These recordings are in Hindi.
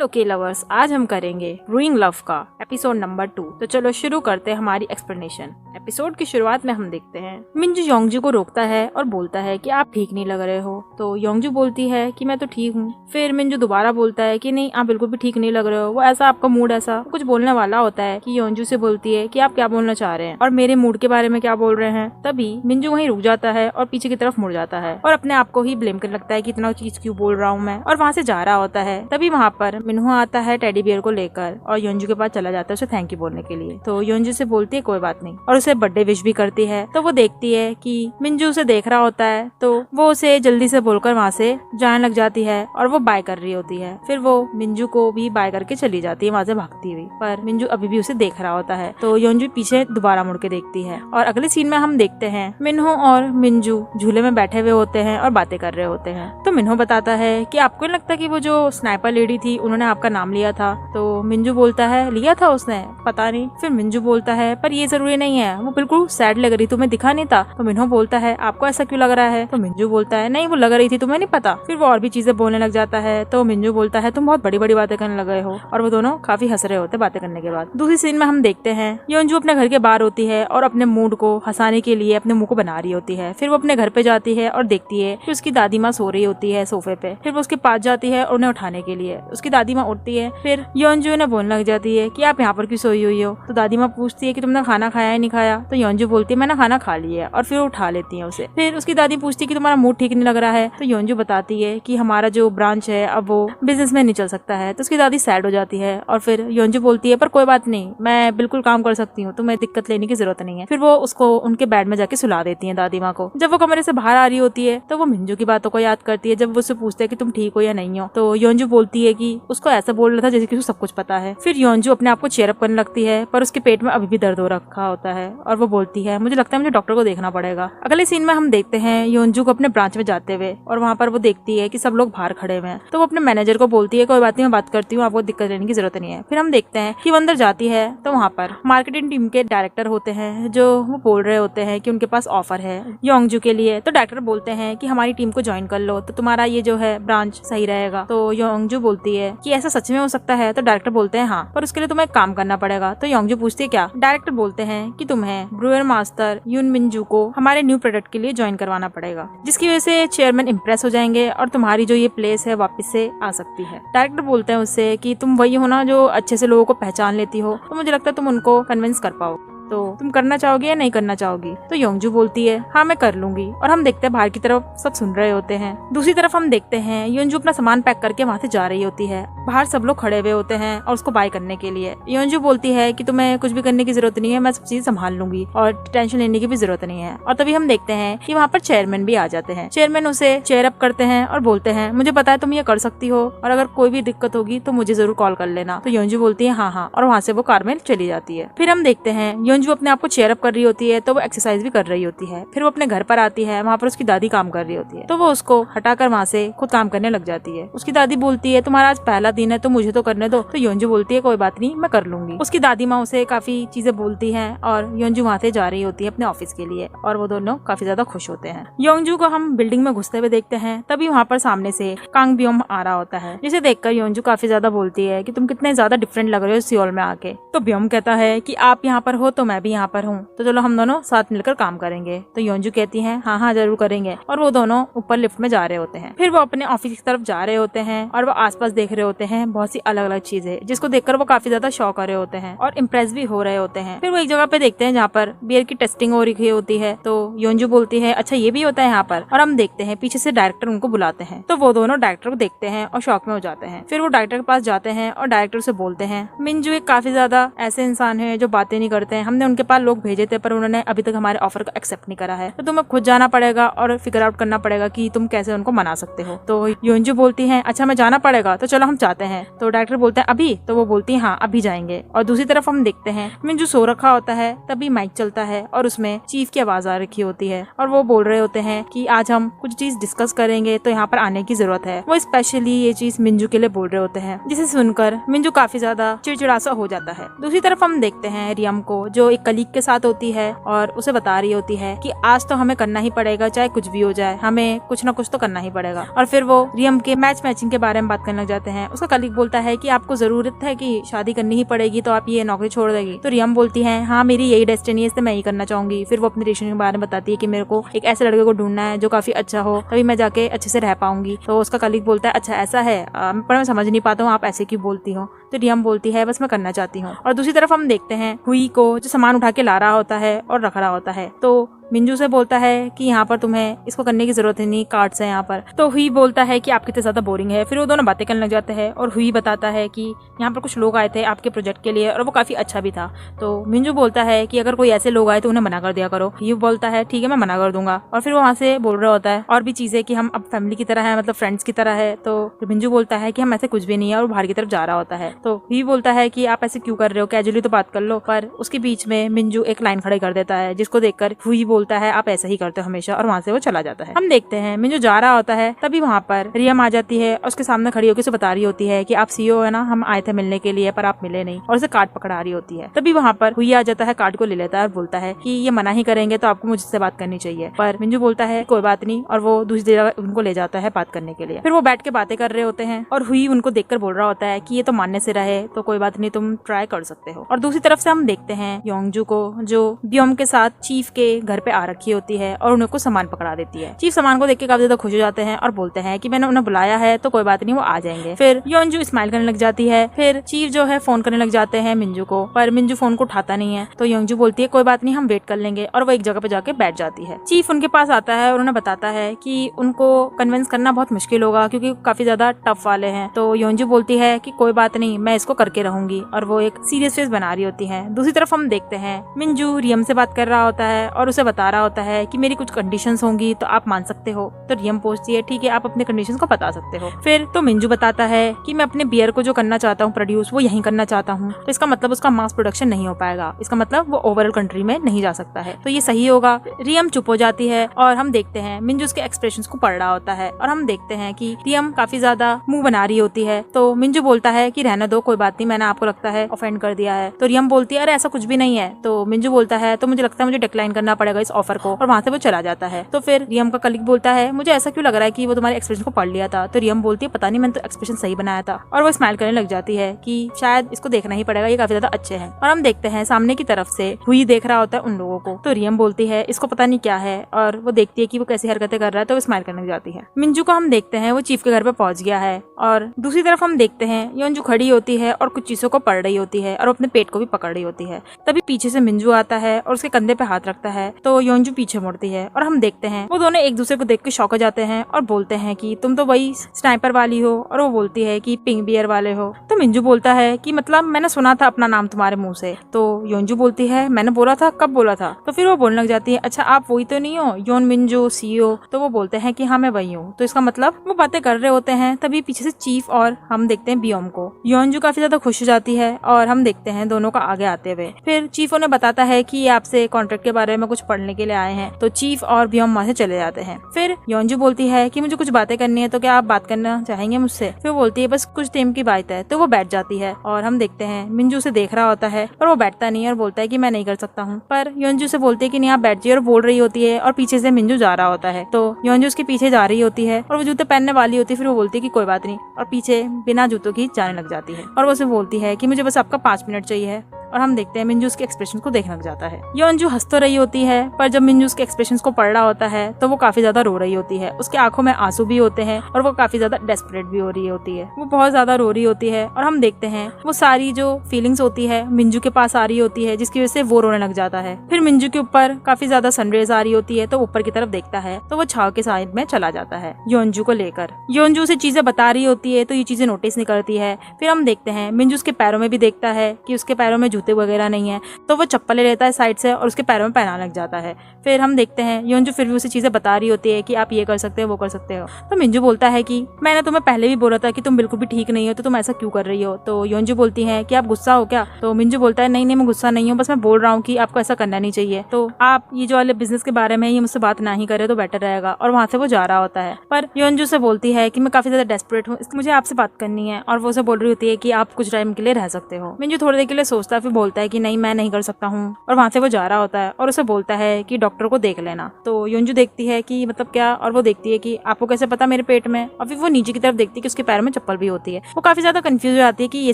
ओके लवर्स, आज हम करेंगे ब्रूइंग लव का एपिसोड नंबर 2। तो चलो शुरू करते हैं हमारी एक्सप्लेनेशन। एपिसोड की शुरुआत में हम देखते हैं मिंजू योंगजू को रोकता है और बोलता है कि आप ठीक नहीं लग रहे हो। तो योंगजू बोलती है कि मैं तो ठीक हूँ। फिर मिंजू दोबारा बोलता है कि नहीं, आप बिल्कुल भी ठीक नहीं लग रहे हो, वो ऐसा आपका मूड ऐसा कुछ बोलने वाला होता है कि योंगजू से बोलती है कि आप क्या बोलना चाह रहे हैं और मेरे मूड के बारे में क्या बोल रहे हैं। तभी मिंजू वहीं रुक जाता है और पीछे की तरफ मुड़ जाता है और अपने आप को ही ब्लेम करने लगता है कि इतना चीज क्यों बोल रहा हूँ मैं, और वहाँ से जा रहा होता है। तभी वहाँ पर मिन्हो आता है टेडी बियर को लेकर और योंजू के पास चला जाता है उसे थैंक यू बोलने के लिए। तो योंजू से बोलती है कोई बात नहीं और उसे बर्थडे विश भी करती है। तो वो देखती है कि मिंजू उसे देख रहा होता है तो वो उसे जल्दी से बोलकर वहाँ से जाने लग जाती है और वो बाय कर रही होती है। फिर वो मिंजू को भी बाय करके चली जाती है वहाँ से भागती हुई, पर मिंजू अभी भी उसे देख रहा होता है। तो योंजू पीछे दोबारा मुड़ के देखती है और अगले सीन में हम देखते हैं मिन्हो और मिंजू झूले में बैठे हुए होते हैं और बातें कर रहे होते हैं। तो मिन्हो बताता है कि आपको नहीं लगता कि वो जो स्नाइपर लेडी थी उन्होंने आपका नाम लिया था? तो मिंजू बोलता है लिया था उसने, पता नहीं। फिर मिंजू बोलता है पर ये जरूरी नहीं है, वो बिल्कुल सैड लग रही, तुम्हें दिखा नहीं था? तो मिन्हो बोलता है आपको ऐसा क्यों लग रहा है? तो मिंजू बोलता है नहीं, वो लग रही थी, तुम्हें नहीं पता। फिर वो और भी चीजें बोलने लग जाता है। तो मिंजू बोलता है तुम बहुत बड़ी बड़ी बातें करने लग गए हो, और वो दोनों काफी हंस रहे होते बातें करने के बाद। दूसरी सीन में हम देखते हैं योंजू अपने घर के बाहर होती है और अपने मूड को हंसाने के लिए अपने मुंह को बना रही होती है। फिर वो अपने घर पे जाती है और देखती है कि उसकी दादी माँ सो रही होती है सोफे पे। फिर वो उसके पास जाती है और उन्हें उठाने के लिए। उसकी दादी माँ उठती है। फिर योंजू ने बोलने लग जाती है कि आप यहाँ पर क्यों सोई हुई हो? तो दादी माँ पूछती है कि तुमने खाना खाया है नहीं खाया? तो योंजू बोलती है मैंने खाना खा लिया है, और फिर उठा लेती है उसे। फिर उसकी दादी पूछती है कि तुम्हारा मूड ठीक नहीं लग रहा है? तो योंजू बताती है कि हमारा जो ब्रांच है अब वो बिजनेस में नहीं चल सकता है। तो उसकी दादी सैड हो जाती है और फिर योंजू बोलती है पर कोई बात नहीं, मैं बिल्कुल काम कर सकती हूँ, तुम्हें दिक्कत लेने की जरूरत नहीं है। फिर वो उसको उनके बेड में जाके सुला देती है दादी माँ को। जब वो कमरे से बाहर आ रही होती है तो वो मिंजू की बातों को याद करती है। जब वो उससे पूछते है कि तुम ठीक हो या नहीं हो, तो योंजू बोलती है कि उसको ऐसा बोल रहा था जैसे कि उसको सब कुछ पता है। फिर योंजू अपने आप को चेयर अप करने लगती है पर उसके पेट में अभी भी दर्द हो रखा होता है और वो बोलती है मुझे लगता है मुझे डॉक्टर को देखना पड़ेगा। अगले सीन में हम देखते हैं योंजू को अपने ब्रांच में जाते हुए और वहाँ पर वो देखती है कि सब लोग बाहर खड़े हुए हैं। तो वो अपने मैनेजर को बोलती है कोई बात नहीं, मैं बात करती हूँ, आपको दिक्कत लेने की जरूरत नहीं है। फिर हम देखते हैं कि वो अंदर जाती है तो वहाँ पर मार्केटिंग टीम के डायरेक्टर होते हैं जो वो बोल रहे होते हैं कि उनके पास ऑफर है योंजू के लिए। तो डायरेक्टर बोलते हैं कि हमारी टीम को ज्वाइन कर लो तो तुम्हारा ये जो है ब्रांच सही रहेगा। तो योंजू बोलती है कि ऐसा सच में हो सकता है? तो डायरेक्टर बोलते हैं हाँ, पर उसके लिए तुम्हें एक काम करना पड़ेगा। तो योंजू पूछती है क्या? डायरेक्टर बोलते हैं कि तुम्हें ब्रूअर मास्टर यून मिंजू को हमारे न्यू प्रोडक्ट के लिए ज्वाइन करवाना पड़ेगा, जिसकी वजह से चेयरमैन इम्प्रेस हो जाएंगे और तुम्हारी जो ये प्लेस है वापस से आ सकती है। डायरेक्टर बोलते हैं उससे कि तुम वही हो ना जो अच्छे से लोगों को पहचान लेती हो, तो मुझे लगता है तुम उनको कन्विंस कर पाओ। तो तुम करना चाहोगी या नहीं करना चाहोगी? तो योंजू बोलती है हाँ मैं कर लूंगी। और हम देखते हैं बाहर की तरफ सब सुन रहे होते हैं। दूसरी तरफ हम देखते हैं योंजू अपना सामान पैक करके वहाँ से जा रही होती है। बाहर सब लोग खड़े हुए होते हैं और उसको बाय करने के लिए। योंजू बोलती है कि तुम्हें कुछ भी करने की जरूरत नहीं है, मैं सब चीज संभाल लूंगी और टेंशन लेने की भी जरूरत नहीं है। और तभी हम देखते हैं कि वहाँ पर चेयरमैन भी आ जाते हैं। चेयरमैन उसे चेयर अप करते हैं और बोलते हैं मुझे पता है तुम ये कर सकती हो और अगर कोई भी दिक्कत होगी तो मुझे जरूर कॉल कर लेना। तो योंजू बोलती है हाँ हाँ, और वहाँ से वो कार में चली जाती है। फिर हम देखते हैं योंजू अपने आप को चेयर अप कर रही होती है तो वो एक्सरसाइज भी कर रही होती है। फिर वो अपने घर पर आती है, वहाँ पर उसकी दादी काम कर रही होती है तो वो उसको हटाकर वहाँ से खुद काम करने लग जाती है। उसकी दादी बोलती है तुम्हारा आज पहला दिन है तो मुझे तो करने दो। तो योंजू बोलती है कोई बात नहीं, मैं कर लूंगी। उसकी दादी माँ उसे काफी चीजें बोलती है और योंजू वहाँ से जा रही होती है अपने ऑफिस के लिए और वो दोनों काफी ज्यादा खुश होते हैं। योंजू को हम बिल्डिंग में घुसते हुए देखते हैं। तभी वहाँ पर सामने से कांग ब्योम आ रहा होता है, जिसे देखकर योंजू काफी ज्यादा बोलती है कि तुम कितने ज्यादा डिफरेंट लग रहे हो सियोल में आके। तो ब्योम कहता है कि आप यहाँ पर हो तो मैं भी यहाँ पर हूँ, तो चलो हम दोनों साथ मिलकर काम करेंगे। तो योंजू कहती है हाँ हाँ जरूर करेंगे, और वो दोनों ऊपर लिफ्ट में जा रहे होते हैं। फिर वो अपने ऑफिस की तरफ जा रहे होते हैं और वो आसपास देख रहे होते हैं बहुत सी अलग अलग चीजें, जिसको देखकर वो काफी ज्यादा शॉक हो रहे होते हैं और इम्प्रेस भी हो रहे होते हैं। फिर वो एक जगह पे देखते हैं जहाँ पर बियर की टेस्टिंग हो रही होती है। तो योंजू बोलती है अच्छा ये भी होता है यहाँ पर, और हम देखते हैं पीछे से डायरेक्टर उनको बुलाते हैं। तो वो दोनों डायरेक्टर को देखते हैं और शॉक में हो जाते हैं। फिर वो डायरेक्टर के पास जाते हैं और डायरेक्टर से बोलते हैं मिंजू एक काफी ज्यादा ऐसे इंसान है जो बातें नहीं करते हैं, हमने उनके पास लोग भेजे थे पर उन्होंने अभी तक हमारे ऑफर को एक्सेप्ट नहीं करा है, तो तुम्हें खुद जाना पड़ेगा और फिगर आउट करना पड़ेगा कि तुम कैसे उनको मना सकते हो। तो योंजू बोलती है अच्छा मैं जाना पड़ेगा, तो चलो हम चाहते हैं। तो डायरेक्टर बोलते हैं अभी? तो वो बोलती है हाँ अभी जाएंगे। और दूसरी तरफ हम देखते हैं मिंजू सो रखा होता है। तभी माइक चलता है और उसमें चीफ की आवाज आ रखी होती है और वो बोल रहे होते हैं कि आज हम कुछ चीज डिस्कस करेंगे तो यहाँ पर आने की जरूरत है। वो स्पेशली ये चीज मिंजू के लिए बोल रहे होते हैं, जिसे सुनकर मिंजू काफी ज्यादा चिड़चिड़ा सा हो जाता है। दूसरी तरफ हम देखते हैं रियम को, जो एक कलीग के साथ होती है और उसे बता रही होती है कि आज तो हमें करना ही पड़ेगा, चाहे कुछ भी हो जाए, हमें कुछ ना कुछ तो करना ही पड़ेगा। और फिर वो रियम के मैचिंग के बारे में बात करने लग जाते हैं। उसका कलीग बोलता है कि आपको जरूरत है कि शादी करनी ही पड़ेगी, तो आप ये नौकरी छोड़ देगी। तो रियम बोलती है हाँ मेरी यही डेस्टिनी है, इसलिए मैं यही करना चाहूंगी। फिर वो अपने रिलेशन के बारे में बताती है कि मेरे को एक ऐसे लड़के को ढूंढना है जो काफी अच्छा हो, तभी मैं जाके अच्छे से रह पाऊंगी। तो उसका कलीग बोलता है अच्छा ऐसा है, पर मैं समझ नहीं पाता हूँ आप ऐसे क्यों बोलती हो। तो रियम बोलती है बस मैं करना चाहती हूँ। और दूसरी तरफ हम देखते हैं हुई को, जो सामान उठा के ला रहा होता है और रख रहा होता है। तो मिंजू से बोलता है कि यहाँ पर तुम्हें इसको करने की जरूरत नहीं, कार्ड्स है यहाँ पर। तो हुई बोलता है कि आप कितने ज्यादा बोरिंग है। फिर वो दोनों बातें करने लग जाते हैं और हुई बताता है कि यहाँ पर कुछ लोग आए थे आपके प्रोजेक्ट के लिए और वो काफी अच्छा भी था। तो मिंजू बोलता है कि अगर कोई ऐसे लोग आए तो उन्हें मना कर दिया करो। हुई बोलता है ठीक है मैं मना कर दूंगा। और फिर वो वहाँ से बोल रहा होता है और भी चीजें कि हम अब फैमिली की तरह है, मतलब फ्रेंड्स की तरह है। तो मिंजू बोलता है कि हम ऐसे कुछ भी नहीं है और बाहर की तरफ जा रहा होता है। तो हुई बोलता है कि आप ऐसे क्यों कर रहे हो, कैजुअली तो बात कर लो। पर उसके बीच में मिंजू एक लाइन खड़ी कर देता है, जिसको देखकर हुई बोलता है आप ऐसे ही करते हो हमेशा, और वहाँ से वो चला जाता है। हम देखते हैं मिंजू जा रहा होता है, तभी वहाँ पर रियम आ जाती है और उसके सामने खड़ी होकर उसे बता रही होती है कि आप सीईओ है ना, हम आए थे मिलने के लिए पर आप मिले नहीं, और उसे कार्ड पकड़ा रही होती है। तभी वहाँ पर हुई आ जाता है, कार्ड को ले लेता है और बोलता है कि ये मना ही करेंगे तो आपको मुझसे बात करनी चाहिए। पर मिंजू बोलता है कोई बात नहीं, और वो दूसरी जगह उनको ले जाता है बात करने के लिए। फिर वो बैठ के बातें कर रहे होते हैं और हुई उनको देखकर बोल रहा होता है कि ये तो मानने से रहे, तो कोई बात नहीं, तुम ट्राई कर सकते हो। और दूसरी तरफ से हम देखते हैं योंगजू को, जो बियोम के साथ चीफ के घर पे आ रखी होती है और उन्हें कुछ सामान पकड़ा देती है। चीफ सामान को देख के काफी ज्यादा खुश हो जाते हैं और बोलते हैं कि मैंने उन्हें बुलाया है तो कोई बात नहीं, वो आ जाएंगे। फिर योंजू स्माइल करने लग जाती है। फिर चीफ जो है फोन करने लग जाते हैं मिंजू को, पर मिंजू फोन को उठाता नहीं है। तो योंजू बोलती है कोई बात नहीं, हम वेट कर लेंगे, और वो एक जगह पे जाके बैठ जाती है। चीफ उनके पास आता है और उन्हें बताता है कि उनको कन्विंस करना बहुत मुश्किल होगा क्योंकि काफी ज्यादा टफ वाले हैं। तो योंजू बोलती है कि कोई बात नहीं, मैं इसको करके रहूंगी, और वो एक सीरियस फेस बना रही होती है। दूसरी तरफ हम देखते हैं मिंजू रियम से बात कर रहा होता है और उसे बता रहा होता है कि मेरी कुछ कंडीशंस होंगी तो आप मान सकते हो। तो रियम पूछती है ठीक है, आप अपने कंडीशंस को बता सकते हो। फिर तो मिंजू बताता है कि मैं अपने बियर को जो करना चाहता हूँ प्रोड्यूस, वो यहीं करना चाहता हूँ, तो इसका मतलब उसका मास प्रोडक्शन नहीं हो पाएगा, इसका मतलब वो ओवरऑल कंट्री में नहीं जा सकता है, तो ये सही होगा। रियम चुप हो जाती है और हम देखते हैं मिंजू उसके एक्सप्रेशंस को पढ़ रहा होता है, और हम देखते हैं कि रियम काफी ज्यादा मुंह बना रही होती है। तो मिंजू बोलता है कि रहने दो, कोई बात नहीं, मैंने आपको लगता है ऑफेंड कर दिया है। तो रियम बोलती है अरे ऐसा कुछ भी नहीं है। तो मिंजू बोलता है तो मुझे लगता है मुझे डिक्लाइन करना पड़ेगा इस ऑफर को, और वहाँ से वो चला जाता है। तो फिर रियम का कलीग बोलता है मुझे ऐसा क्यों लग रहा है कि वो तुम्हारे एक्सप्रेशन को पढ़ लिया था। तो रियम बोलती है पता नहीं, मैंने तो एक्सप्रेशन सही बनाया था, और वो स्माइल करने लग जाती है कि शायद इसको देखना ही पड़ेगा, ये काफी ज्यादा अच्छे हैं। और हम देखते हैं सामने की तरफ से हुई देख रहा होता है उन लोगों को। तो रियम बोलती है इसको पता नहीं क्या है, और वो देखती है कि वो कैसी हरकतें कर रहा है, तो वो स्माइल करने लग जाती है। मिंजू को हम देखते हैं वो चीफ के घर पे पहुंच गया है, और दूसरी तरफ हम देखते हैं योंजू खड़ी होती है और कुछ चीजों को पढ़ रही होती है और अपने पेट को भी पकड़ रही होती है। तभी पीछे से मिंजू आता है और उसके कंधे पे हाथ रखता है, तो योंजू पीछे मुड़ती है और हम देखते हैं वो दोनों एक दूसरे को देख के शॉक हो जाते हैं और बोलते हैं कि तुम तो वही स्नाइपर वाली हो, और वो बोलती है कि पिंक बियर वाले हो। तो मिंजू बोलता है कि मतलब मैंने सुना था अपना नाम तुम्हारे मुंह से। तो योंजू बोलती है मैंने बोला था, कब बोला था। तो फिर वो बोलने लग जाती है अच्छा आप वही तो नहीं हो योन मिंजू सीईओ। तो वो बोलते हैं कि हाँ मैं वही हूँ। तो इसका मतलब वो बातें कर रहे होते हैं, तभी पीछे से चीफ और हम देखते हैं बियोम को। योंजू काफी ज्यादा खुश हो जाती है और हम देखते हैं दोनों का आगे आते हुए। फिर चीफ उन्हें बताता है कि आपसे कॉन्ट्रैक्ट के बारे में कुछ पढ़ने के लिए आए हैं। तो चीफ और बियोम वहाँ से चले जाते हैं। फिर योंजू बोलती है कि मुझे कुछ बातें करनी है, तो क्या आप बात करना चाहेंगे मुझसे। फिर बोलती है बस कुछ टाइम की बात है। तो वो बैठ जाती है और हम देखते हैं मिंजू से देख रहा होता है, पर वो बैठता नहीं है और बोलता है कि मैं नहीं कर सकता हूँ। पर योंजू से बोलती है कि नहीं आप बैठ जाइए, और बोल रही होती है, और पीछे से मिंजू जा रहा होता है। तो योंजू उसके पीछे जा रही होती है और वो जूते पहनने वाली होती है। फिर वो बोलती है कि कोई बात नहीं, और पीछे बिना जूतों की जाने लग जाती है, और वो उसे बोलती है कि मुझे बस आपका 5 मिनट चाहिए। और हम देखते हैं मिंजू उसके एक्सप्रेशन को देखने लग जाता है। योंजू हंस तो रही होती है, पर जब मिंजू उसके एक्सप्रेशन को पढ़ रहा होता है तो वो काफी ज्यादा रो रही होती है। उसके आंखों में आंसू भी होते हैं और वो काफी ज्यादा डेस्परेट भी हो रही होती है। वो बहुत ज्यादा रो रही होती है, और हम देखते हैं वो सारी जो फीलिंग्स होती है मिंजू के पास आ रही होती है, जिसकी वजह से वो रोने लग जाता है। फिर मिंजू के ऊपर काफी ज्यादा सनरेज आ रही होती है, तो ऊपर की तरफ देखता है तो वो छाव के साइड में चला जाता है योंजू को लेकर। योंजू से चीजें बता रही होती है, तो ये चीजें नोटिस नहीं करती है। फिर हम देखते हैं मिंजू उसके पैरों में भी देखता है कि उसके पैरों में जूते वगैरह नहीं है, तो वो चप्पल ले लेता है साइड से और उसके पैरों में पहनाने लग जाता है। फिर हम देखते हैं योंजू फिर भी उसे चीजें बता रही होती है कि आप ये कर सकते हो, वो कर सकते हो। तो मिंजू बोलता है कि मैंने तुम्हें पहले भी बोला था कि तुम बिल्कुल भी ठीक नहीं हो, तो तुम ऐसा क्यों कर रही हो। तो योंजू बोलती है कि आप गुस्सा हो क्या। तो मिंजू बोलता है नहीं नहीं मैं गुस्सा नहीं हूँ, बस मैं बोल रहा हूँ कि आपको ऐसा करना नहीं चाहिए, तो आप ये जो वाले बिजनेस के बारे में ये मुझसे बात ना ही करे तो बेटर रहेगा। और वहाँ से वो जा रहा होता है। पर योंजू से बोलती है कि मैं काफी ज्यादा डेस्परेट हूँ, मुझे आपसे बात करनी है, और वो उसे बोल रही होती है कि आप कुछ टाइम के लिए रह सकते हो। मिंजू थोड़ी देर के लिए सोचता है, फिर वो बोलता है कि नहीं मैं नहीं कर सकता हूँ, और वहाँ से वो जा रहा होता है और उसे बोलता है कि डॉक्टर को देख लेना। तो योंजू देखती है कि मतलब क्या, और वो देखती है कि आपको कैसे पता मेरे पेट में, और फिर वो नीचे की तरफ देखती है कि उसके पैर में चप्पल भी होती है। वो काफी ज्यादा कंफ्यूज हो जाती है कि ये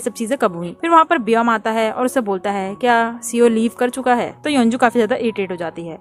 सब चीजें कब हुई। फिर वहाँ पर बियम आता है और उसे बोलता है क्या सीओ लीव कर चुका है। तो योंजू काफी ज्यादा इरिटेट हो जाती है